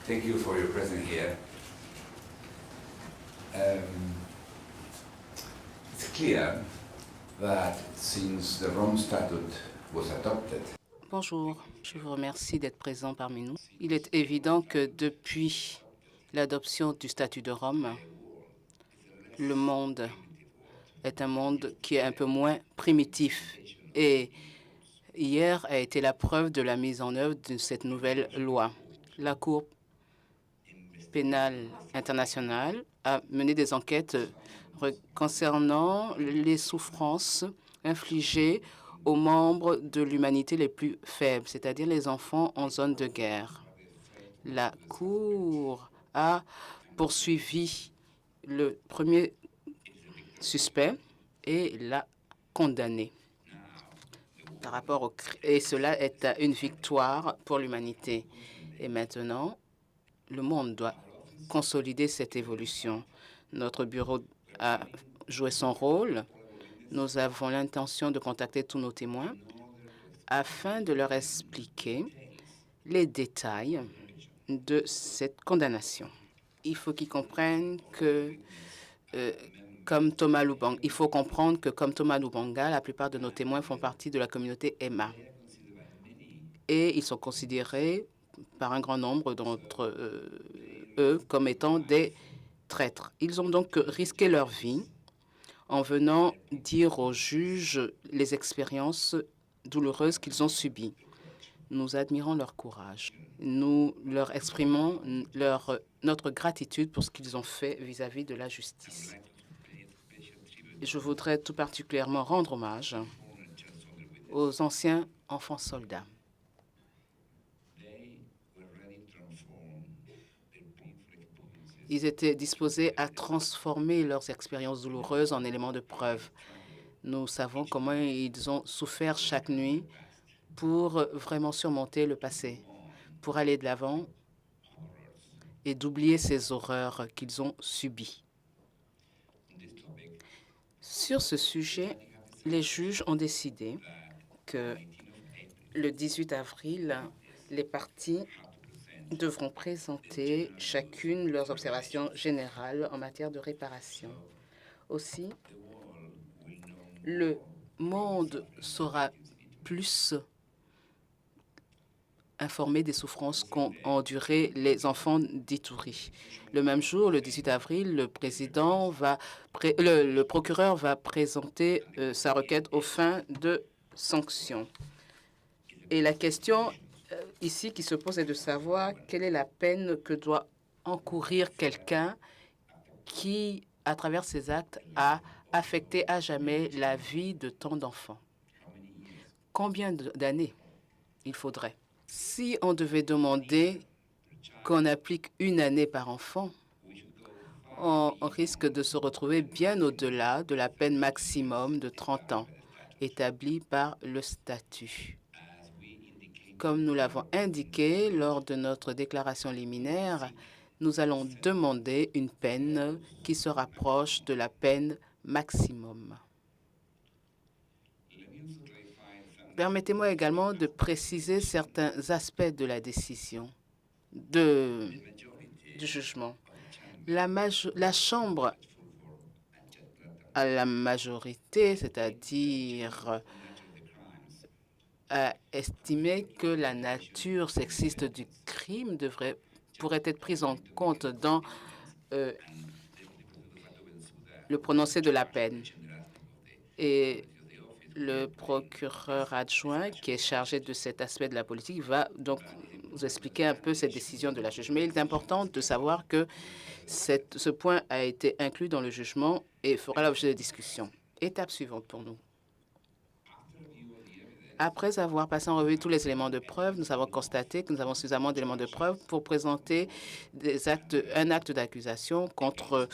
Thank you for your presence here. It's clear that since the Rome Statute was adopted, Bonjour, je vous remercie d'être présent parmi nous. Il est évident que depuis l'adoption du statut de Rome, le monde est un monde qui est un peu moins primitif. Et hier a été la preuve de la mise en œuvre de cette nouvelle loi. La Cour pénale internationale a mené des enquêtes concernant les souffrances infligées aux membres de l'humanité les plus faibles, c'est-à-dire les enfants en zone de guerre. La Cour a poursuivi le premier suspect et l'a condamné. Et cela est une victoire pour l'humanité. Et maintenant, le monde doit consolider cette évolution. Notre bureau a joué son rôle. Nous avons l'intention de contacter tous nos témoins afin de leur expliquer les détails de cette condamnation. Il faut qu'ils comprennent que, il faut comprendre que comme Thomas Lubanga, la plupart de nos témoins font partie de la communauté Emma. Et ils sont considérés par un grand nombre d'entre eux comme étant des traîtres. Ils ont donc risqué leur vie en venant dire aux juges les expériences douloureuses qu'ils ont subies. Nous admirons leur courage. Nous leur exprimons notre gratitude pour ce qu'ils ont fait vis-à-vis de la justice. Je voudrais tout particulièrement rendre hommage aux anciens enfants soldats. Ils étaient disposés à transformer leurs expériences douloureuses en éléments de preuve. Nous savons comment ils ont souffert chaque nuit pour vraiment surmonter le passé, pour aller de l'avant et d'oublier ces horreurs qu'ils ont subies. Sur ce sujet, les juges ont décidé que le 18 avril, les parties devront présenter chacune leurs observations générales en matière de réparation. Aussi, le monde saura plus informé des souffrances qu'ont endurées les enfants d'Ituri. Le même jour, le 18 avril, le procureur va présenter sa requête aux fins de sanctions. Et la question ici qui se pose est de savoir quelle est la peine que doit encourir quelqu'un qui, à travers ses actes, a affecté à jamais la vie de tant d'enfants. Combien d'années il faudrait? Si on devait demander qu'on applique 1 année par enfant, on risque de se retrouver bien au-delà de la peine maximum de 30 ans établie par le statut. Comme nous l'avons indiqué lors de notre déclaration liminaire, nous allons demander une peine qui se rapproche de la peine maximum. Permettez-moi également de préciser certains aspects de la décision du jugement. La Chambre à la majorité, c'est-à-dire a estimé que la nature sexiste du crime pourrait être prise en compte dans le prononcé de la peine. Et le procureur adjoint qui est chargé de cet aspect de la politique va donc vous expliquer un peu cette décision de la juge. Mais il est important de savoir que ce point a été inclus dans le jugement et fera l'objet de discussion. Étape suivante pour nous. Après avoir passé en revue tous les éléments de preuve, nous avons constaté que nous avons suffisamment d'éléments de preuve pour présenter un acte d'accusation contre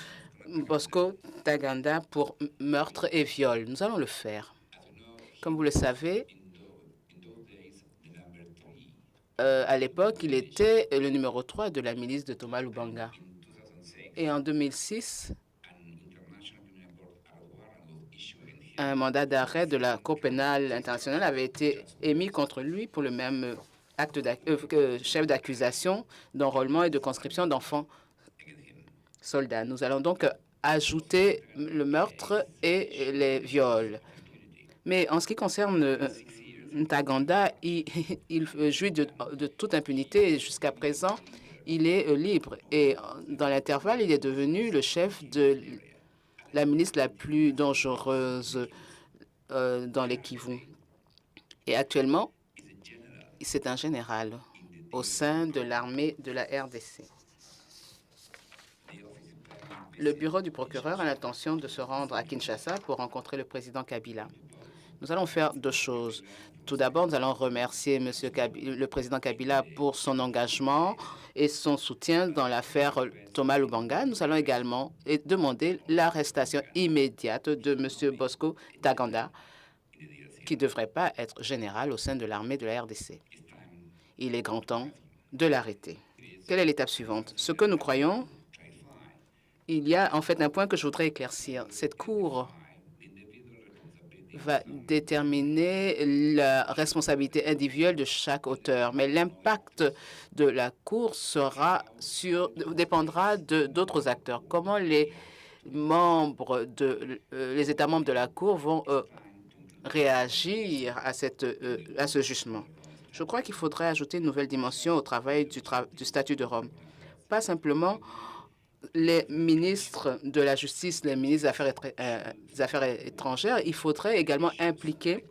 Bosco Ntaganda pour meurtre et viol. Nous allons le faire. Comme vous le savez, à l'époque, il était le numéro 3 de la milice de Thomas Lubanga. Et en 2006, un mandat d'arrêt de la Cour pénale internationale avait été émis contre lui pour le même chefs d'accusation, d'enrôlement et de conscription d'enfants soldats. Nous allons donc ajouter le meurtre et les viols. Mais en ce qui concerne Ntaganda, il jouit de toute impunité et jusqu'à présent, il est libre. Et dans l'intervalle, il est devenu le chef de la milice la plus dangereuse dans les Kivu. Et actuellement, c'est un général au sein de l'armée de la RDC. Le bureau du procureur a l'intention de se rendre à Kinshasa pour rencontrer le président Kabila. Nous allons faire deux choses. Tout d'abord, nous allons remercier le président Kabila pour son engagement et son soutien dans l'affaire Thomas Lubanga. Nous allons également demander l'arrestation immédiate de M. Bosco Ntaganda, qui ne devrait pas être général au sein de l'armée de la RDC. Il est grand temps de l'arrêter. Quelle est l'étape suivante? Ce que nous croyons, il y a en fait un point que je voudrais éclaircir. Cette Cour va déterminer la responsabilité individuelle de chaque auteur, mais l'impact de la Cour dépendra d'autres acteurs. Comment les États membres de la Cour vont réagir à ce jugement? Je crois qu'il faudrait ajouter une nouvelle dimension au travail du statut de Rome. Pas simplement les ministres de la Justice, les ministres des Affaires étrangères, il faudrait également impliquer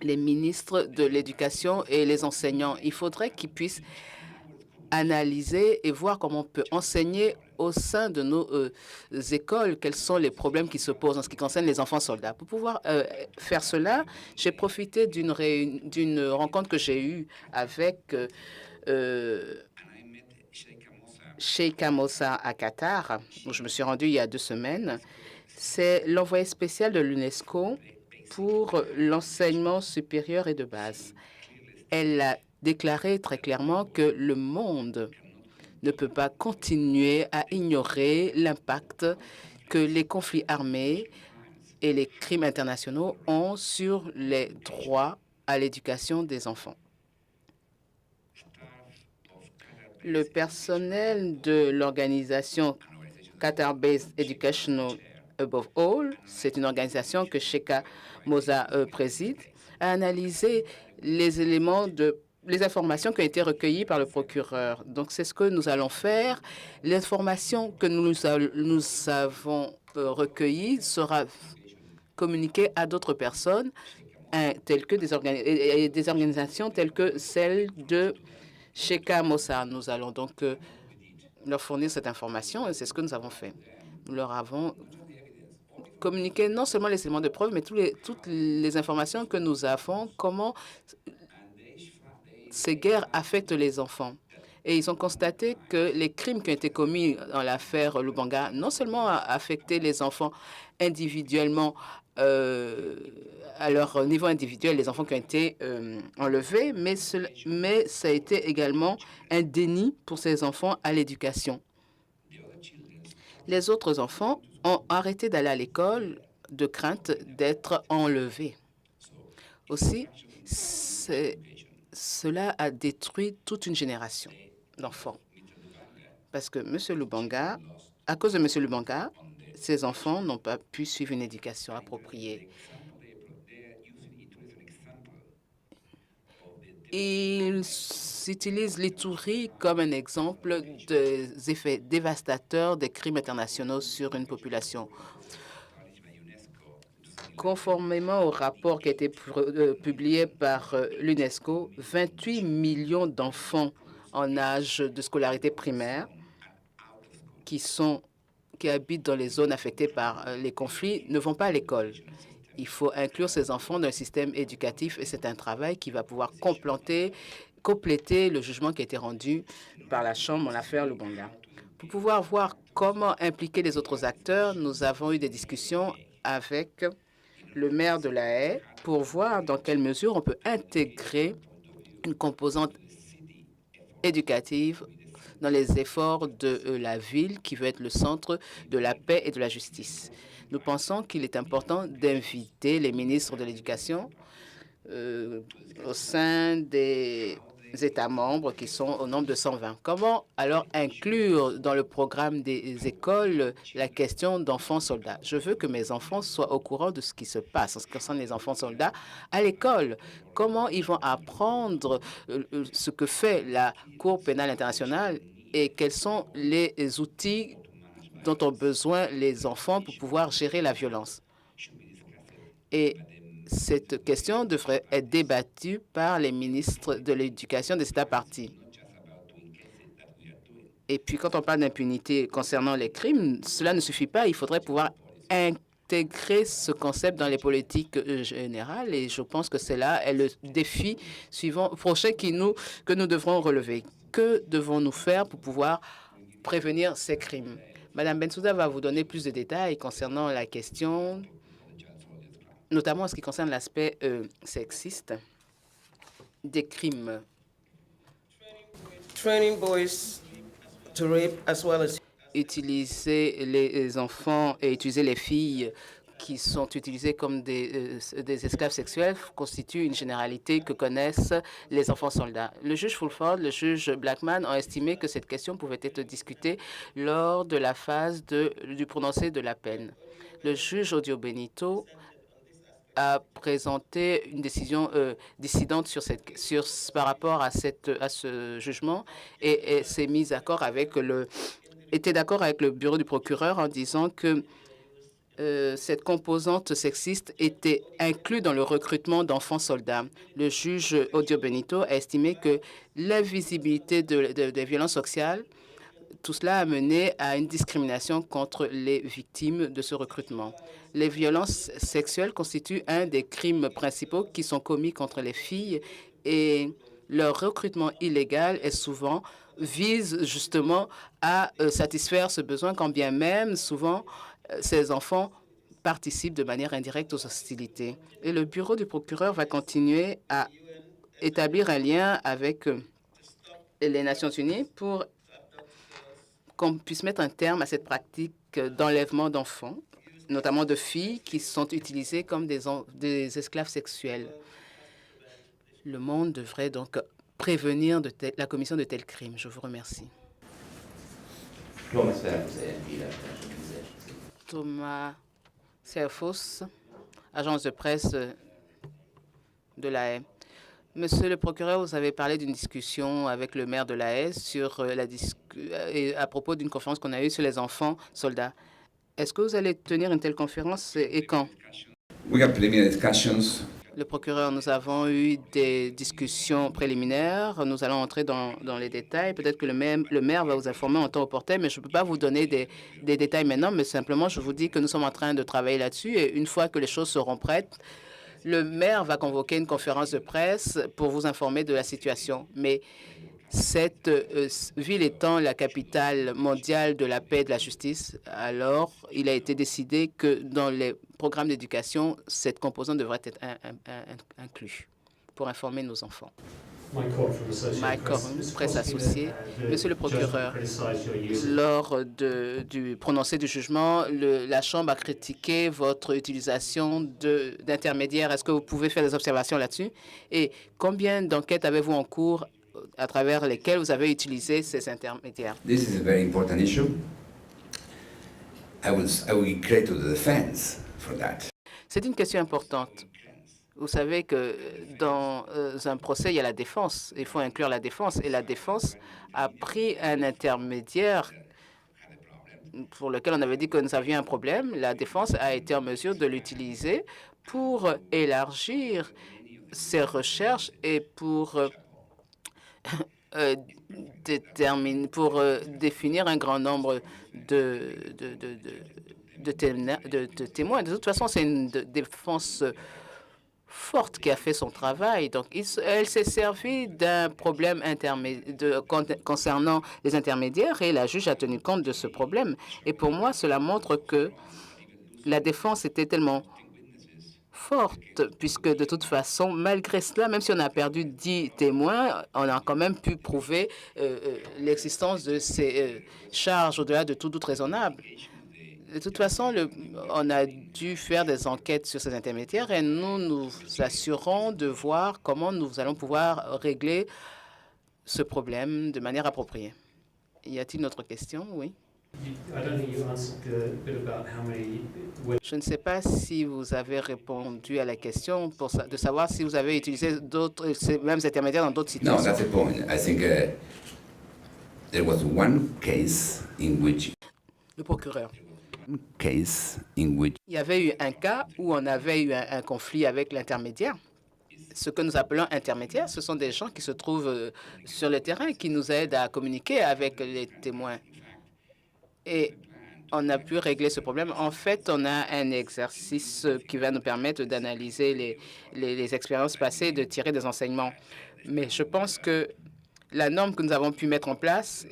les ministres de l'Éducation et les enseignants. Il faudrait qu'ils puissent analyser et voir comment on peut enseigner au sein de nos écoles, quels sont les problèmes qui se posent en ce qui concerne les enfants soldats. Pour pouvoir faire cela, j'ai profité d'une rencontre que j'ai eue avec Sheikha Moussa à Qatar, où je me suis rendue il y a 2 semaines. C'est l'envoyé spécial de l'UNESCO pour l'enseignement supérieur et de base. Elle a déclaré très clairement que le monde ne peut pas continuer à ignorer l'impact que les conflits armés et les crimes internationaux ont sur les droits à l'éducation des enfants. Le personnel de l'organisation Qatar-Based Educational Above All, c'est une organisation que Sheikha Moussa préside, a analysé les informations qui ont été recueillies par le procureur. Donc, c'est ce que nous allons faire. L'information que nous avons recueillie sera communiquée à d'autres personnes, telles que des organisations telles que celle de Sheikha Moussa. Nous allons donc leur fournir cette information et c'est ce que nous avons fait. Nous leur avons communiqué non seulement les éléments de preuve, mais toutes les informations que nous avons, comment ces guerres affectent les enfants. Et ils ont constaté que les crimes qui ont été commis dans l'affaire Lubanga non seulement ont affecté les enfants individuellement, à leur niveau individuel, les enfants qui ont été enlevés, mais ça a été également un déni pour ces enfants à l'éducation. Les autres enfants ont arrêté d'aller à l'école de crainte d'être enlevés. Aussi, cela a détruit toute une génération d'enfants. Parce que à cause de M. Lubanga, ces enfants n'ont pas pu suivre une éducation appropriée. Ils utilisent l'Ituri comme un exemple des effets dévastateurs des crimes internationaux sur une population. Conformément au rapport qui a été publié par l'UNESCO, 28 millions d'enfants en âge de scolarité primaire qui habitent dans les zones affectées par les conflits ne vont pas à l'école. Il faut inclure ces enfants dans le système éducatif et c'est un travail qui va pouvoir compléter le jugement qui a été rendu par la Chambre en l'affaire Lubanga. Pour pouvoir voir comment impliquer les autres acteurs, nous avons eu des discussions avec le maire de La Haye pour voir dans quelle mesure on peut intégrer une composante éducative dans les efforts de la ville qui veut être le centre de la paix et de la justice. Nous pensons qu'il est important d'inviter les ministres de l'Éducation au sein des États membres qui sont au nombre de 120. Comment alors inclure dans le programme des écoles la question d'enfants soldats? Je veux que mes enfants soient au courant de ce qui se passe en ce qui concerne les enfants soldats à l'école. Comment ils vont apprendre ce que fait la Cour pénale internationale et quels sont les outils dont ont besoin les enfants pour pouvoir gérer la violence. Et cette question devrait être débattue par les ministres de l'Éducation des États partis. Et puis, quand on parle d'impunité concernant les crimes, cela ne suffit pas. Il faudrait pouvoir intégrer ce concept dans les politiques générales. Et je pense que c'est là le défi prochain que nous devrons relever. Que devons-nous faire pour pouvoir prévenir ces crimes? Madame Bensouda va vous donner plus de détails concernant la question, notamment en ce qui concerne l'aspect sexiste des crimes. Training boys to rape as well as Utiliser les enfants et utiliser les filles qui sont utilisées comme des esclaves sexuels constitue une généralité que connaissent les enfants soldats. Le juge Fulford, le juge Blackman ont estimé que cette question pouvait être discutée lors de la phase du prononcé de la peine. Le juge Odio Benito a présenté une décision dissidente par rapport à ce jugement et s'est mis d'accord avec était d'accord avec le bureau du procureur en disant que cette composante sexiste était inclue dans le recrutement d'enfants soldats. Le juge Odio Benito a estimé que l'invisibilité des violences sociales, tout cela a mené à une discrimination contre les victimes de ce recrutement. Les violences sexuelles constituent un des crimes principaux qui sont commis contre les filles et leur recrutement illégal est souvent vise justement à satisfaire ce besoin, quand bien même souvent ces enfants participent de manière indirecte aux hostilités. Et le bureau du procureur va continuer à établir un lien avec les Nations unies pour qu'on puisse mettre un terme à cette pratique d'enlèvement d'enfants, notamment de filles qui sont utilisées comme des esclaves sexuels. Le monde devrait donc prévenir la commission de tels crimes. Je vous remercie. Thomas Serfos, agence de presse de la Haye. Monsieur le procureur, vous avez parlé d'une discussion avec le maire de la Haye à propos d'une conférence qu'on a eue sur les enfants soldats. Est-ce que vous allez tenir une telle conférence et quand? We have preliminary discussions. Le procureur, nous avons eu des discussions préliminaires. Nous allons entrer dans les détails. Peut-être que le maire va vous informer en temps opportun, mais je ne peux pas vous donner des détails maintenant, mais simplement, je vous dis que nous sommes en train de travailler là-dessus et une fois que les choses seront prêtes, le maire va convoquer une conférence de presse pour vous informer de la situation. Mais cette ville étant la capitale mondiale de la paix et de la justice, alors il a été décidé que dans les programmes d'éducation, cette composante devrait être inclue pour informer nos enfants. Mike Corum, presse associée. Monsieur le procureur, lors du prononcé du jugement, la Chambre a critiqué votre utilisation d'intermédiaires. Est-ce que vous pouvez faire des observations là-dessus? Et combien d'enquêtes avez-vous en cours à travers lesquelles vous avez utilisé ces intermédiaires? This is a very important issue. I will credit to the defense for that. C'est une question importante. Vous savez que dans un procès, il y a la défense. Il faut inclure la défense. Et la défense a pris un intermédiaire pour lequel on avait dit que nous avions un problème. La défense a été en mesure de l'utiliser pour élargir ses recherches et pour définir un grand nombre de témoins. De toute façon, c'est une défense forte qui a fait son travail. Donc, elle s'est servie d'un problème concernant les intermédiaires et la juge a tenu compte de ce problème. Et pour moi, cela montre que la défense était tellement forte, puisque de toute façon, malgré cela, même si on a perdu 10 témoins, on a quand même pu prouver l'existence de ces charges au-delà de tout doute raisonnable. De toute façon, on a dû faire des enquêtes sur ces intermédiaires et nous nous assurons de voir comment nous allons pouvoir régler ce problème de manière appropriée. Y a-t-il une autre question? Oui. Je ne sais pas si vous avez répondu à la question de savoir si vous avez utilisé ces mêmes intermédiaires dans d'autres No, situations. that's the point. I think there was one case in which Le procureur. Il y avait eu un cas où on avait eu un conflit avec l'intermédiaire. Ce que nous appelons intermédiaires, ce sont des gens qui se trouvent sur le terrain, qui nous aident à communiquer avec les témoins. Et on a pu régler ce problème. En fait, on a un exercice qui va nous permettre d'analyser les expériences passées, de tirer des enseignements. Mais je pense que la norme que nous avons pu mettre en place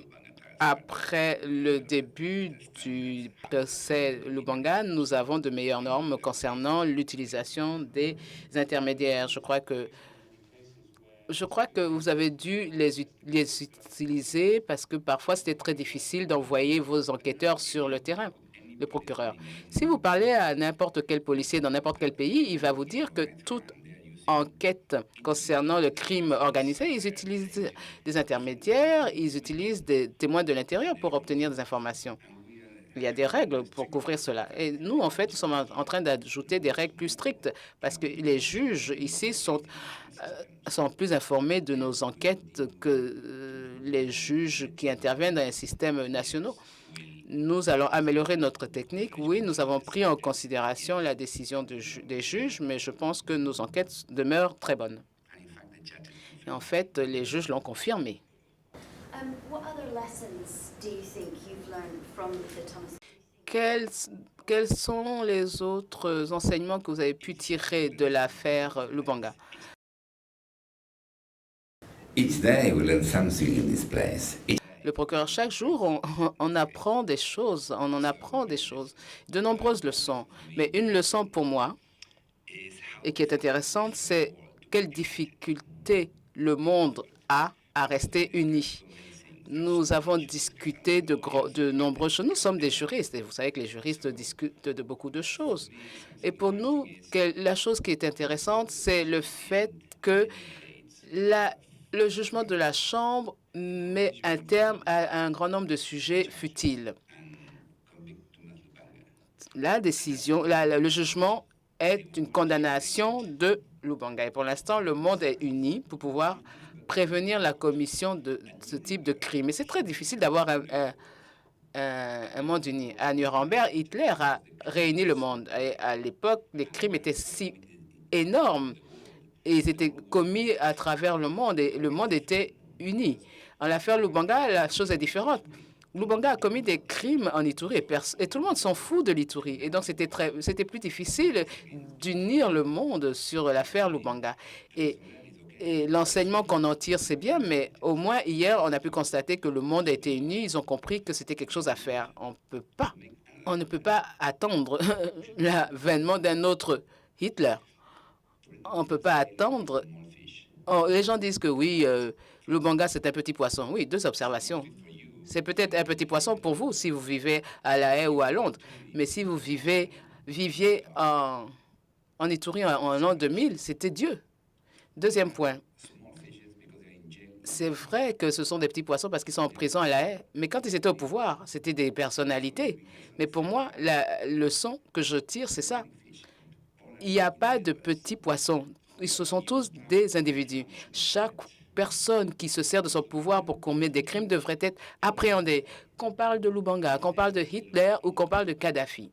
après le début du procès Lubanga, nous avons de meilleures normes concernant l'utilisation des intermédiaires. Je crois que vous avez dû les utiliser parce que parfois c'était très difficile d'envoyer vos enquêteurs sur le terrain, le procureur. Si vous parlez à n'importe quel policier dans n'importe quel pays, il va vous dire que toute enquête concernant le crime organisé, ils utilisent des intermédiaires, ils utilisent des témoins de l'intérieur pour obtenir des informations. Il y a des règles pour couvrir cela. Et nous, en fait, nous sommes en train d'ajouter des règles plus strictes parce que les juges ici sont plus informés de nos enquêtes que les juges qui interviennent dans les systèmes nationaux. Nous allons améliorer notre technique. Oui, nous avons pris en considération la décision des juges, mais je pense que nos enquêtes demeurent très bonnes. Et en fait, les juges l'ont confirmé. Quels sont les autres enseignements que vous avez pu tirer de l'affaire Lubanga? Each day we learn something in this place. Le procureur, chaque jour, on apprend des choses, on en apprend des choses, de nombreuses leçons. Mais une leçon pour moi, et qui est intéressante, c'est quelle difficulté le monde a à rester uni. Nous avons discuté de nombreuses choses. Nous sommes des juristes, et vous savez que les juristes discutent de beaucoup de choses. Et pour nous, la chose qui est intéressante, c'est le fait que le jugement de la Chambre met un terme à un grand nombre de sujets futiles. Le jugement est une condamnation de Lubanga. Et pour l'instant, le monde est uni pour pouvoir prévenir la commission de ce type de crime. Et c'est très difficile d'avoir un monde uni. À Nuremberg, Hitler a réuni le monde. Et à l'époque, les crimes étaient si énormes et ils étaient commis à travers le monde et le monde était uni. En l'affaire Lubanga, la chose est différente. Lubanga a commis des crimes en Ituri et tout le monde s'en fout de l'Ituri. Et donc, c'était plus difficile d'unir le monde sur l'affaire Lubanga. Et l'enseignement qu'on en tire, c'est bien, mais au moins hier, on a pu constater que le monde a été uni. Ils ont compris que c'était quelque chose à faire. On ne peut pas attendre l'avènement d'un autre Hitler. On ne peut pas attendre. Les gens disent que oui, Lubanga, c'est un petit poisson. Oui, deux observations. C'est peut-être un petit poisson pour vous si vous vivez à La Haye ou à Londres. Mais si vous viviez en Ituri en l'an 2000, c'était Dieu. Deuxième point. C'est vrai que ce sont des petits poissons parce qu'ils sont en prison à La Haye. Mais quand ils étaient au pouvoir, c'était des personnalités. Mais pour moi, la leçon que je tire, c'est ça. Il n'y a pas de petits poissons. Ce sont tous des individus. Chaque personne qui se sert de son pouvoir pour commettre des crimes devrait être appréhendée. Qu'on parle de Lubanga, qu'on parle de Hitler ou qu'on parle de Kadhafi.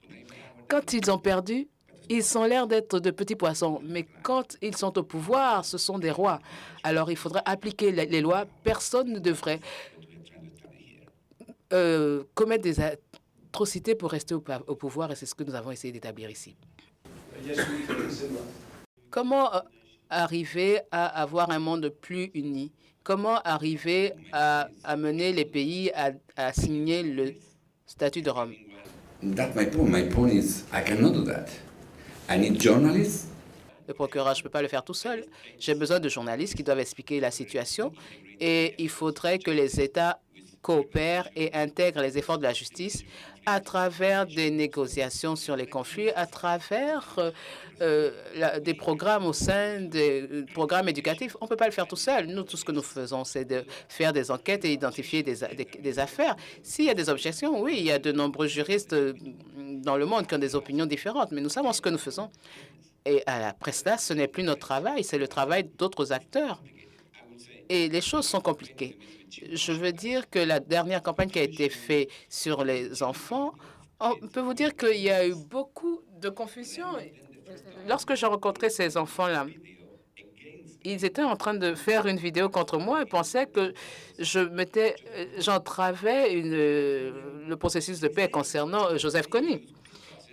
Quand ils ont perdu, ils ont l'air d'être de petits poissons. Mais quand ils sont au pouvoir, ce sont des rois. Alors il faudrait appliquer les lois. Personne ne devrait commettre des atrocités pour rester au pouvoir. Et c'est ce que nous avons essayé d'établir ici. Comment arriver à avoir un monde plus uni? Comment arriver à amener les pays à signer le statut de Rome? That's my point. My point is I cannot do that. I need journalists. Le procureur, je ne peux pas le faire tout seul. J'ai besoin de journalistes qui doivent expliquer la situation et il faudrait que les États coopère et intègre les efforts de la justice à travers des négociations sur les conflits, à travers des programmes au sein des programmes éducatifs. On ne peut pas le faire tout seul. Nous, tout ce que nous faisons, c'est de faire des enquêtes et identifier des affaires. S'il y a des objections, oui, il y a de nombreux juristes dans le monde qui ont des opinions différentes, mais nous savons ce que nous faisons. Et après cela, ce n'est plus notre travail, c'est le travail d'autres acteurs. Et les choses sont compliquées. Je veux dire que la dernière campagne qui a été faite sur les enfants, on peut vous dire qu'il y a eu beaucoup de confusion. Lorsque j'ai rencontré ces enfants-là, ils étaient en train de faire une vidéo contre moi et pensaient que j'entravais le processus de paix concernant Joseph Kony.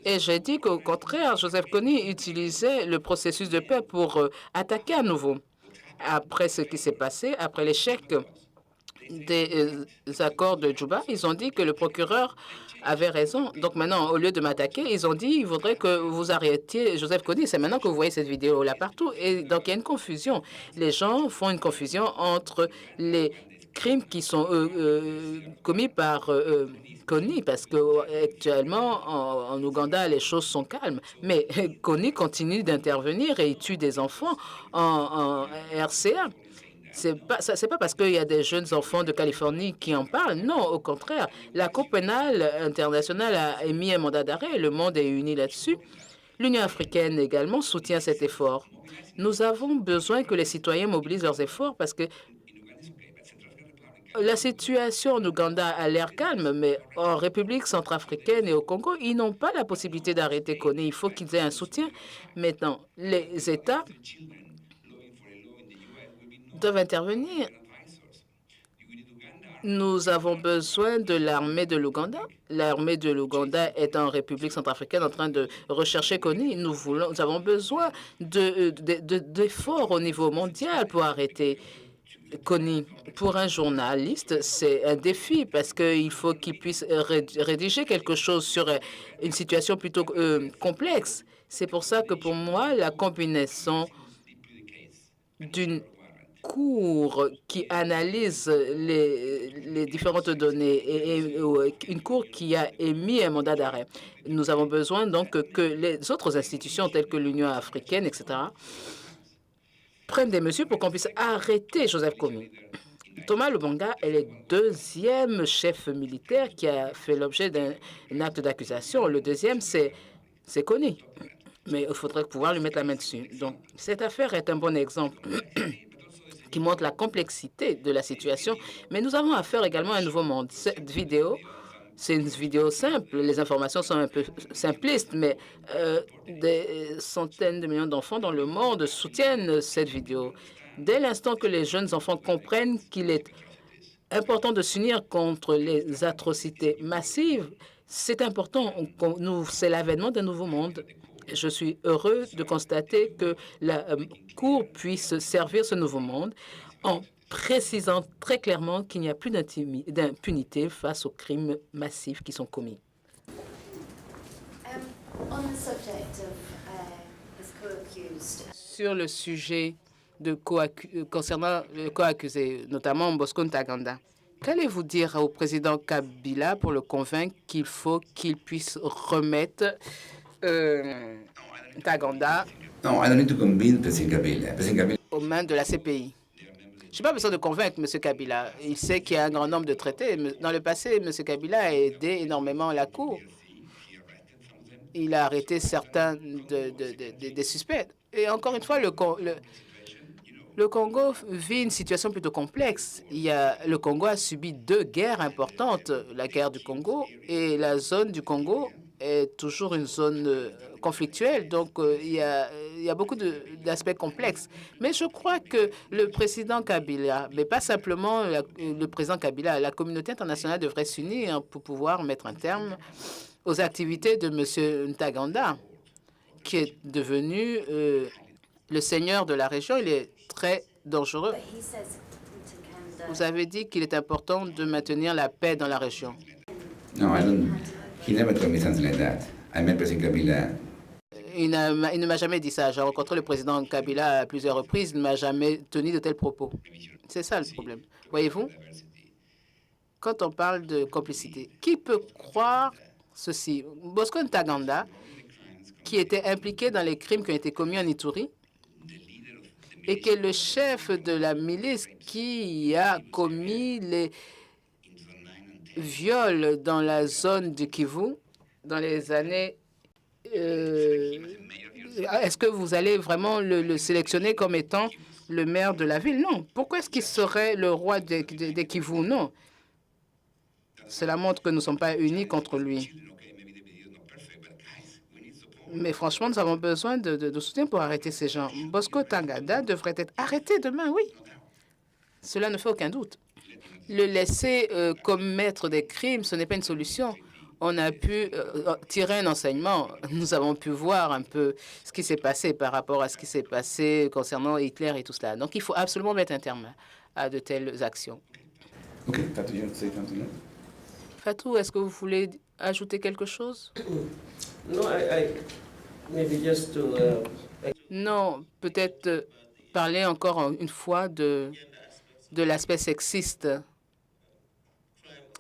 Et j'ai dit qu'au contraire, Joseph Kony utilisait le processus de paix pour attaquer à nouveau. Après ce qui s'est passé, après l'échec des accords de Djouba, ils ont dit que le procureur avait raison. Donc maintenant, au lieu de m'attaquer, ils ont dit il faudrait que vous arrêtiez Joseph Kony. C'est maintenant que vous voyez cette vidéo-là partout. Et donc, il y a une confusion. Les gens font une confusion entre les crimes qui sont commis par Kony, parce qu'actuellement, en Ouganda, les choses sont calmes. Mais Kony continue d'intervenir et il tue des enfants en RCA. C'est pas parce qu'il y a des jeunes enfants de Californie qui en parlent. Non, au contraire. La Cour pénale internationale a émis un mandat d'arrêt. Le monde est uni là-dessus. L'Union africaine également soutient cet effort. Nous avons besoin que les citoyens mobilisent leurs efforts parce que la situation en Ouganda a l'air calme, mais en République centrafricaine et au Congo, ils n'ont pas la possibilité d'arrêter Kony. Il faut qu'ils aient un soutien. Maintenant, les États doivent intervenir. Nous avons besoin de l'armée de l'Ouganda. L'armée de l'Ouganda est en République centrafricaine en train de rechercher Kony. Nous avons besoin d'efforts au niveau mondial pour arrêter Kony. Pour un journaliste, c'est un défi parce qu'il faut qu'il puisse rédiger quelque chose sur une situation plutôt complexe. C'est pour ça que pour moi, la combinaison d'une cour qui analyse les différentes données et une cour qui a émis un mandat d'arrêt. Nous avons besoin donc que les autres institutions telles que l'Union africaine, etc., prennent des mesures pour qu'on puisse arrêter Joseph Kony. Thomas Lubanga est le deuxième chef militaire qui a fait l'objet d'un acte d'accusation. Le deuxième, c'est Kony. Mais il faudrait pouvoir lui mettre la main dessus. Donc, cette affaire est un bon exemple qui montre la complexité de la situation. Mais nous avons affaire également à un nouveau monde. Cette vidéo, c'est une vidéo simple. Les informations sont un peu simplistes, mais des centaines de millions d'enfants dans le monde soutiennent cette vidéo. Dès l'instant que les jeunes enfants comprennent qu'il est important de s'unir contre les atrocités massives, c'est important. C'est l'avènement d'un nouveau monde. Je suis heureux de constater que la Cour puisse servir ce nouveau monde en précisant très clairement qu'il n'y a plus d'impunité face aux crimes massifs qui sont commis. Sur le sujet concernant le co-accusé, notamment Bosco Ntaganda, qu'allez-vous dire au président Kabila pour le convaincre qu'il faut qu'il puisse remettre Ntaganda aux mains de la CPI? Je n'ai pas besoin de convaincre M. Kabila. Il sait qu'il y a un grand nombre de traités. Dans le passé, M. Kabila a aidé énormément la Cour. Il a arrêté certains des suspects. Et encore une fois, le Congo vit une situation plutôt complexe. Le Congo a subi deux guerres importantes, la guerre du Congo et la zone du Congo est toujours une zone conflictuelle, donc il y a beaucoup d'aspects complexes. Mais je crois que le président Kabila, mais pas simplement le président Kabila, la communauté internationale devrait s'unir pour pouvoir mettre un terme aux activités de M. Ntaganda, qui est devenu le seigneur de la région. Il est très dangereux. Vous avez dit qu'il est important de maintenir la paix dans la région. No, he never told me something like that. I met President Kabila. Il ne m'a jamais dit ça. J'ai rencontré le président Kabila à plusieurs reprises. Il ne m'a jamais tenu de tels propos. C'est ça le problème. Voyez-vous, quand on parle de complicité. Qui peut croire ceci? Bosco Ntaganda, qui était impliqué dans les crimes qui ont été commis en Ituri, et qui est le chef de la milice qui a commis les viols dans la zone du Kivu dans les années... Est-ce que vous allez vraiment le sélectionner comme étant le maire de la ville? Non. Pourquoi est-ce qu'il serait le roi des Kivu? Non. Cela montre que nous ne sommes pas unis contre lui. Mais franchement, nous avons besoin de soutien pour arrêter ces gens. Bosco Ntaganda devrait être arrêté demain, oui. Cela ne fait aucun doute. Le laisser commettre des crimes, ce n'est pas une solution. On a pu tirer un enseignement. Nous avons pu voir un peu ce qui s'est passé par rapport à ce qui s'est passé concernant Hitler et tout cela. Donc, il faut absolument mettre un terme à de telles actions. Okay, Fatou, you want to say something? Fatou, est-ce que vous voulez ajouter quelque chose? No, maybe just to. Non, peut-être parler encore une fois de l'aspect sexiste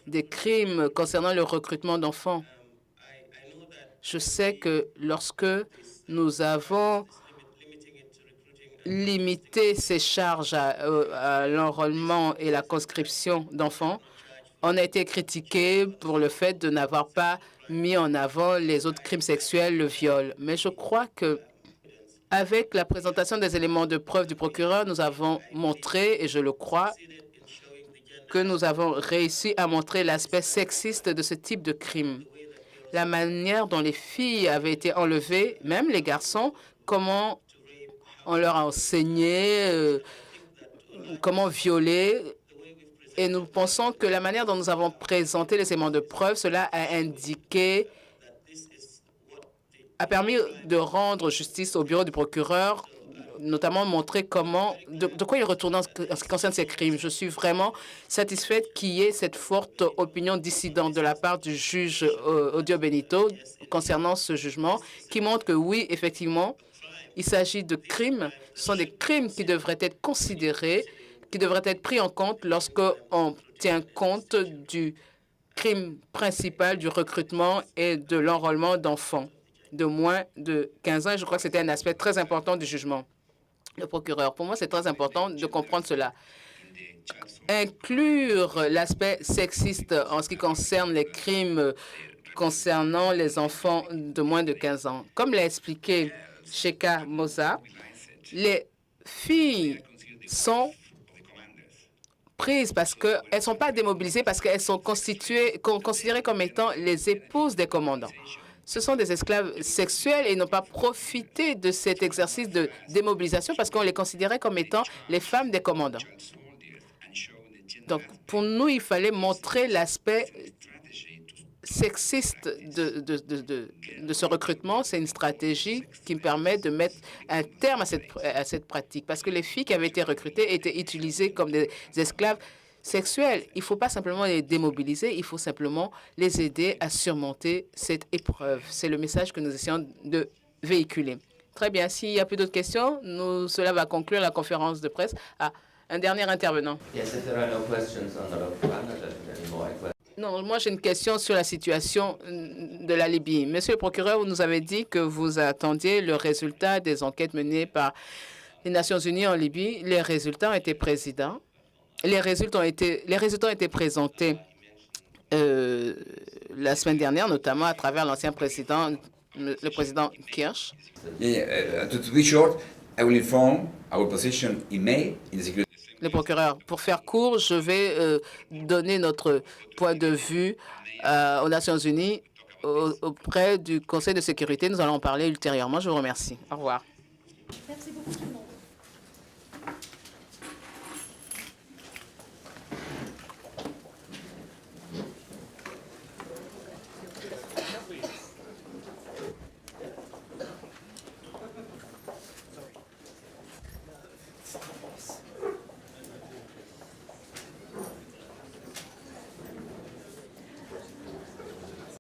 des crimes concernant le recrutement d'enfants. Je sais que lorsque nous avons limité ces charges à l'enrôlement et la conscription d'enfants, on a été critiqué pour le fait de n'avoir pas mis en avant les autres crimes sexuels, le viol. Mais je crois que avec la présentation des éléments de preuve du procureur, nous avons montré, et je le crois, que nous avons réussi à montrer l'aspect sexiste de ce type de crime. La manière dont les filles avaient été enlevées, même les garçons, comment on leur a enseigné, comment violer. Et nous pensons que la manière dont nous avons présenté les éléments de preuve, cela a permis de rendre justice au bureau du procureur, notamment montrer de quoi il retourne en ce qui concerne ces crimes. Je suis vraiment satisfaite qu'il y ait cette forte opinion dissidente de la part du juge Odio Benito concernant ce jugement, qui montre que oui, effectivement, il s'agit de crimes. Ce sont des crimes qui devraient être considérés, qui devraient être pris en compte lorsqu'on tient compte du crime principal du recrutement et de l'enrôlement d'enfants de moins de 15 ans. Je crois que c'était un aspect très important du jugement. Le procureur, pour moi, c'est très important de comprendre cela. Inclure l'aspect sexiste en ce qui concerne les crimes concernant les enfants de moins de 15 ans. Comme l'a expliqué Sheka Moza, les filles sont prises parce qu'elles ne sont pas démobilisées, parce qu'elles sont considérées comme étant les épouses des commandants. Ce sont des esclaves sexuels et n'ont pas profité de cet exercice de démobilisation parce qu'on les considérait comme étant les femmes des commandants. Donc, pour nous, il fallait montrer l'aspect sexiste de ce recrutement. C'est une stratégie qui me permet de mettre un terme à cette pratique parce que les filles qui avaient été recrutées étaient utilisées comme des esclaves sexuels. Il ne faut pas simplement les démobiliser, il faut simplement les aider à surmonter cette épreuve. C'est le message que nous essayons de véhiculer. Très bien. S'il n'y a plus d'autres questions, cela va conclure la conférence de presse. Ah, un dernier intervenant. Non, moi j'ai une question sur la situation de la Libye. Monsieur le procureur, vous nous avez dit que vous attendiez le résultat des enquêtes menées par les Nations unies en Libye. Les résultats ont été présidents. Les résultats ont été présentés la semaine dernière, notamment à travers l'ancien président, le président Kirsch. To be short, I will inform our position in May in the security. Le procureur, pour faire court, je vais donner notre point de vue aux Nations unies auprès du Conseil de sécurité. Nous allons en parler ultérieurement. Je vous remercie. Au revoir. Merci beaucoup.